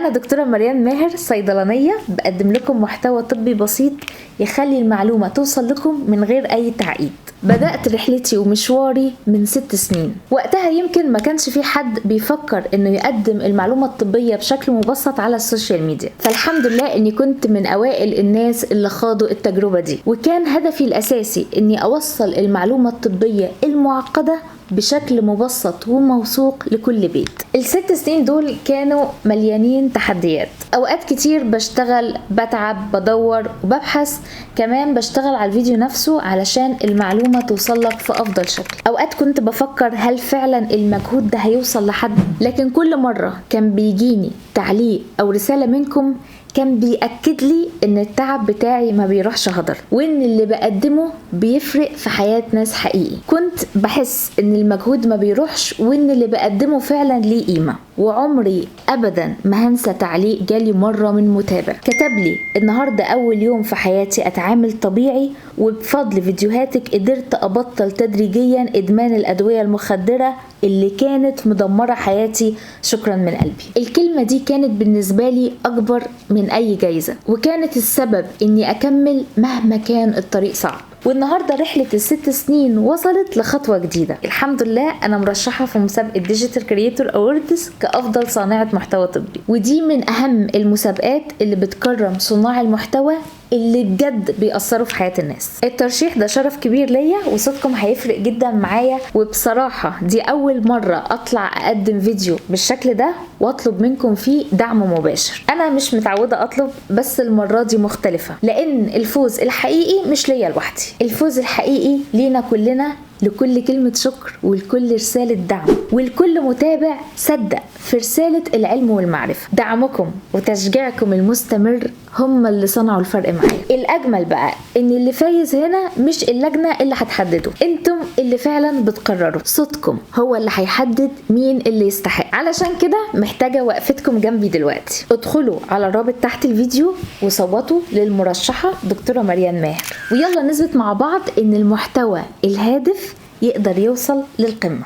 أنا دكتورة مريان ماهر، صيدلانية، بقدم لكم محتوى طبي بسيط يخلي المعلومة توصل لكم من غير أي تعقيد. بدأت رحلتي ومشواري من 6 سنين. وقتها يمكن ما كانش في حد بيفكر إنه يقدم المعلومة الطبية بشكل مبسط على السوشيال ميديا، فالحمد لله إني كنت من أوائل الناس اللي خاضوا التجربة دي، وكان هدفي الأساسي إني أوصل المعلومة الطبية المعقدة بشكل مبسط وموثوق لكل بيت. ال6 سنين دول كانوا مليانين تحديات، اوقات كتير بشتغل، بتعب، بدور وببحث، كمان بشتغل على الفيديو نفسه علشان المعلومة توصلك في افضل شكل. اوقات كنت بفكر هل فعلا المجهود ده هيوصل لحد، لكن كل مرة كان بيجيني تعليق او رسالة منكم كان بيأكد لي ان التعب بتاعي ما بيروحش هدر، وان اللي بقدمه بيفرق في حياة ناس حقيقي. كنت بحس ان المجهود ما بيروحش، وان اللي بقدمه فعلا ليه قيمة. وعمري ابدا ما هنسى تعليق جالي مرة من متابع كتب لي: النهاردة اول يوم في حياتي اتعامل طبيعي، وبفضل فيديوهاتك قدرت ابطل تدريجيا ادمان الادوية المخدرة اللي كانت مدمرة حياتي، شكرا من قلبي. الكلمة دي كانت بالنسبة لي أكبر من أي جايزة، وكانت السبب إني أكمل مهما كان الطريق صعب. والنهاردة رحلة ال6 سنين وصلت لخطوة جديدة. الحمد لله أنا مرشحة في مسابقة ديجيتال كرياتور أووردز كأفضل صانعة محتوى طبي، ودي من أهم المسابقات اللي بتكرم صناع المحتوى اللي بجد بيأثروا في حياة الناس. الترشيح ده شرف كبير ليا، وصوتكم هيفرق جدا معايا. وبصراحة دي أول مرة أطلع أقدم فيديو بالشكل ده وأطلب منكم فيه دعم مباشر. أنا مش متعودة أطلب، بس المرة دي مختلفة، لأن الفوز الحقيقي مش ليا لوحدي، الفوز الحقيقي لينا كلنا، لكل كلمة شكر، ولكل رسالة دعم، ولكل متابع صدق في رسالة العلم والمعرفة. دعمكم وتشجيعكم المستمر هم اللي صنعوا الفرق معايا. الأجمل بقى إن اللي فايز هنا مش اللجنة اللي هتحدده، انتم اللي فعلا بتقرروا. صوتكم هو اللي هيحدد مين اللي يستحق. علشان كده محتاجة وقفتكم جنبي دلوقتي. ادخلوا على الرابط تحت الفيديو وصوتوا للمرشحة دكتورة مريان ماهر، ويلا نثبت مع بعض إن المحتوى الهادف يقدر يوصل للقمة.